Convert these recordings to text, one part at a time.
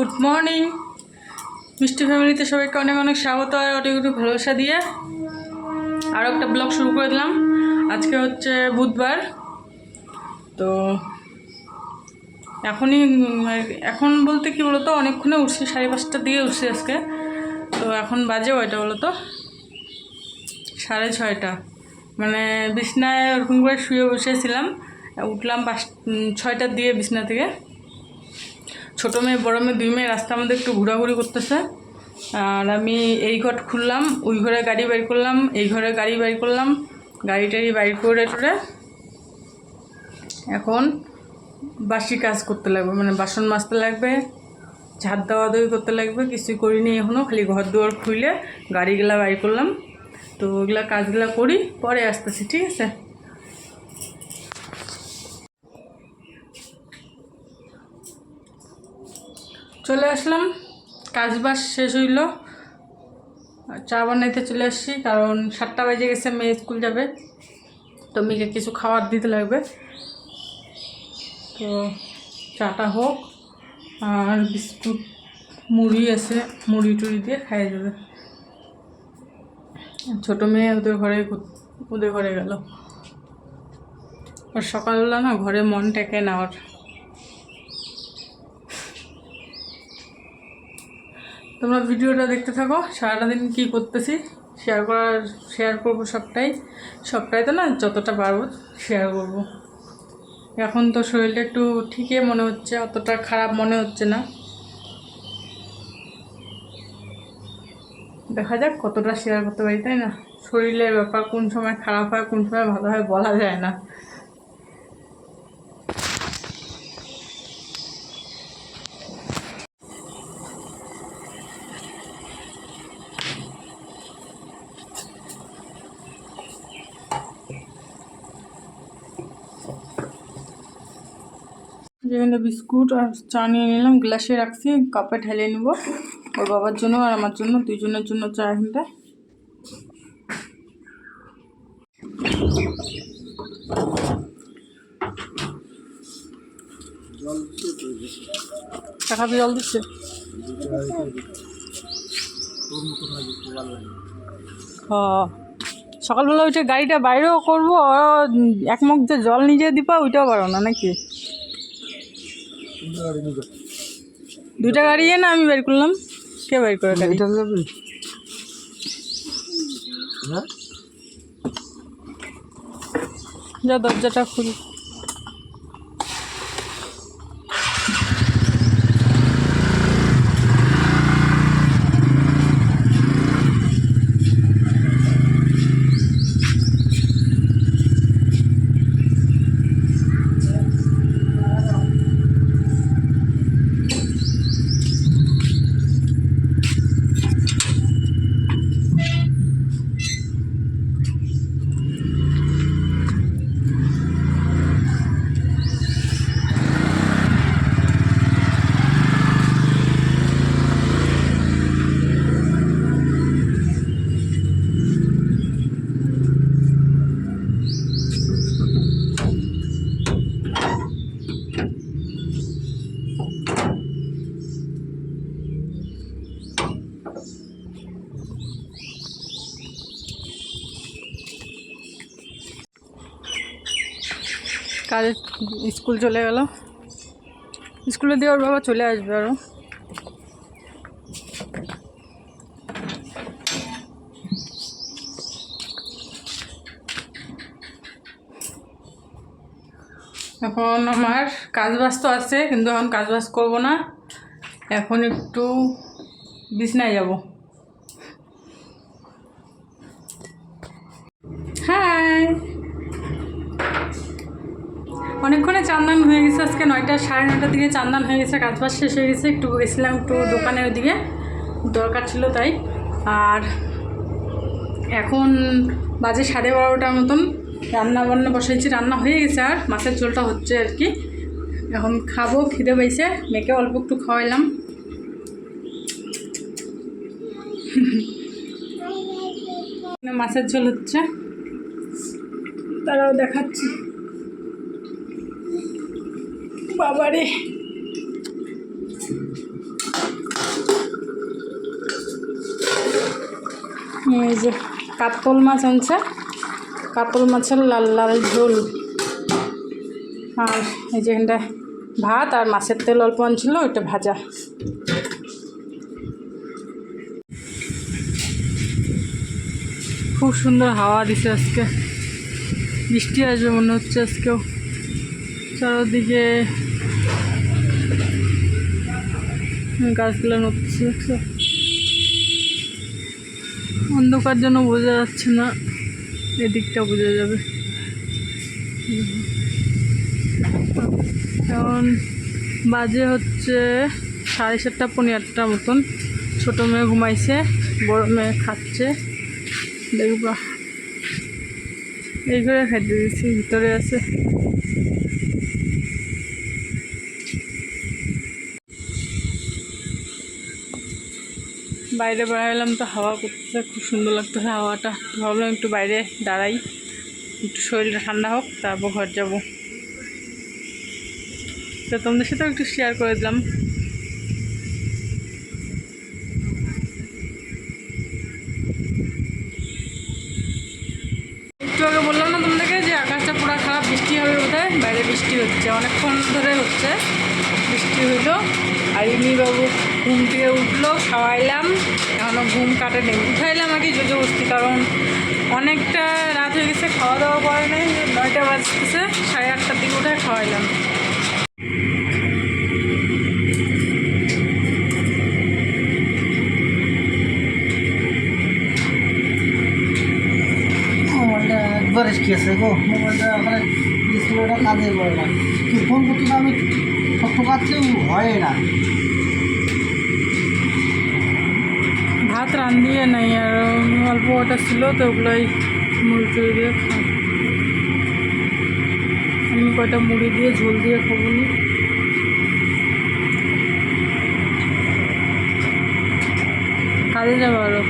Good morning মিষ্টি ফ্যামিলিতে সবাইকে অনেক অনেক স্বাগত আর অনেক অনেক ভালোবাসা দিয়ে আরও একটা ব্লগ শুরু করে দিলাম। আজকে হচ্ছে বুধবার, তো এখন বলতে কি বলতো, অনেকক্ষণে উঠছি, 5:30টার দিকে উঠছি আজকে। তো এখন বাজে ওইটা বলো তো 6:30, মানে বিছনায় ওরকম করে শুয়ে বসেছিলাম। উঠলাম 6টার দিকে বিছনা থেকে। ছোটো মেয়ে বড়ো মেয়ে 2 মেয়ে রাস্তার মধ্যে একটু ঘোরাঘুরি করতেছে, আর আমি এই ঘর খুললাম, ওই ঘরে গাড়ি বাইর করলাম, এই ঘরে গাড়ি বাইর করলাম, গাড়ি টাড়ি বাইর করে টোরে এখন বাসি কাজ করতে লাগবে, মানে বাসন মাজতে লাগবে, ঝাড় দেওয়া দেওয়ি করতে লাগবে। কিছুই করিনি এখনও, খালি ঘর দুয়ার খুলে গাড়িগুলা বাইর করলাম। তো ওইগুলা কাজগুলা করি, পরে আসতেছি, ঠিক আছে? চলে আসলাম, কাজ বাস শেষ হইল, চা বানাইতে চলে আসছি, কারণ 7টা বেজে গেছে, মেয়ে স্কুল যাবে, তো মেয়েকে কিছু খাবার দিতে লাগবে। তো চাটা হোক, আর বিস্কুট মুড়ি আছে, মুড়ি টুড়ি দিয়ে খাইয়ে যাবে। ছোটো মেয়ে ওদের ঘরে গেল, আর সকালবেলা না ঘরে মন টেকে না ওর। তোমরা ভিডিওটা দেখতে থাকো, সারাটা দিন কী করতেছি শেয়ার করবো, সবটাই তো না, যতটা পারবো শেয়ার করব। এখন তো শরীরটা একটু ঠিকই মনে হচ্ছে, অতটা খারাপ মনে হচ্ছে না। দেখা যাক কতটা শেয়ার করতে পারি, তাই না? শরীরের ব্যাপার, কোন সময় খারাপ হয় কোন সময় ভালো হয় বলা যায় না। যেখানে বিস্কুট আর চা নিয়ে নিলাম, গ্লাসে রাখছি, কাপে ঢেলে নেব, ওর বাবার জন্য আর আমার জন্য, দুজনের জন্য চা। এখানটা খাবি, জল দিচ্ছে। সকালবেলা ওইটা গাড়িটা বাইরেও করবো, এক মুখ যে জল নিজে দিবা ওইটাও পারো না নাকি? 2টা গাড়ি না, আমি বের করলাম, কে বের করে গাড়ি? যা দরজাটা খুলি। কাজে স্কুল চলে গেল, স্কুলে দিয়ে ওর বাবা চলে আসবে আরও। এখন আমার কাজ বাজ তো আছে, কিন্তু এখন কাজ বাজ করবো না, এখন একটু বিছনায় যাব। হ্যাঁ, অনেকক্ষণে চান্দান হয়ে গেছে, আজকে 9টা 9:30টার দিকে চান্দান হয়ে গেছে, কাজ বাজ শেষ হয়ে গেছে। একটু গেছিলাম একটু দোকানের ওদিকে, দরকার ছিল তাই। আর এখন বাজে 12:30টার মতন, রান্না বান্না বসাইছি, রান্না হয়ে গেছে, আর মাছের ঝোলটা হচ্ছে আর কি। এখন খাবো, খিদে পাইছে, মেয়েকে অল্প একটু খাওয়াইলাম। মাছের ঝোল হচ্ছে, তারাও দেখাচ্ছি। বাবারে এই যে কাতল মাছ আনছে, কাতল মাছের লাল লাল ঝোল। আর এই যে এখানটা ভাত আর মাছের তেল অল্প আনছিল, ওইটা ভাজা। খুব সুন্দর হাওয়া দিছে আজকে, বৃষ্টি আসবে মনে হচ্ছে আজকেও। চারদিকে গাছগুলো নড়ছে, অন্ধকার জন্য বোঝা যাচ্ছে না, এদিকটা বোঝা যাবে। এখন বাজে হচ্ছে 7:30 পৌনে 8টার মতন। ছোটো মেয়ে ঘুমাইছে, বড় মেয়ে খাচ্ছে। দেখবা এই করে খাইতে দিচ্ছি, ভিতরে আছে। বাইরে বেড়াইলাম তো হাওয়া করতেছে, খুব সুন্দর লাগতেছে হাওয়াটা। ভাবলাম একটু বাইরে দাঁড়াই, একটু শরীরটা ঠান্ডা হোক, তারপর ঘর যাবো। তো তোমাদের সাথেও একটু শেয়ার করে দিলাম। একটু আগে বললাম না তোমাদেরকে যে আকাশটা পুরো খারাপ, বৃষ্টি হবে বোধহয়। বাইরে বৃষ্টি হচ্ছে, অনেকক্ষণ ধরে হচ্ছে বৃষ্টি হইলো। আর বাবু ঘুম থেকে উঠলো, খাওয়াইলাম, এখনও ঘুম কাটেনি। উঠাইলাম আর কি জোজো বসতি, কারণ অনেকটা রাত হয়ে গেছে, খাওয়া দাওয়া করে নেই। 9টা বাজতেছে, 8:30টার দিকে উঠে খাওয়াইলাম। একবার এসেছে গো, মোবাইলটা ওখানে ডিসপ্লেটা কাজে করে না। তুই ফোন করতে আমি ঠকাচ্ছি, হয় না। ভাত রান্ধিয়ে নাই, আর অল্প ওটা ছিল তো ওগুলোই মুড়ি টুড়ি দিয়ে আমি কয়টা মুড়ি দিয়ে ঝোল দিয়ে খাবো নি। কাজে যাবো আরো।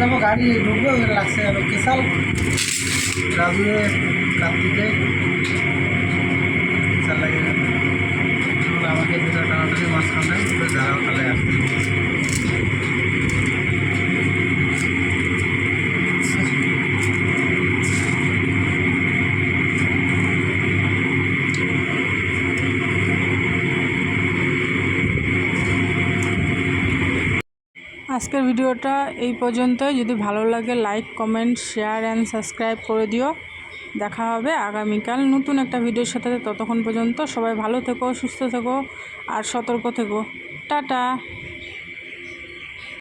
যাবো, গাড়ি ঢুকবে, ওখানে লাগছে যাবে কেসাল রাজুয়ে কার্তিকে কেসাল লাগে যাবে। আমাকে ভিতরে টানাটানি মাঝখানে যারাও তাহলে আসতে। আজকের ভিডিওটা এই পর্যন্তই। যদি ভালো লাগে like, comment, share and subscribe করে দিও। দেখা হবে আগামীকাল নতুন একটা ভিডিওর সাথে। ততক্ষণ পর্যন্ত সবাই ভালো থেকো, সুস্থ থেকো আর সতর্ক থেকো। টাটা।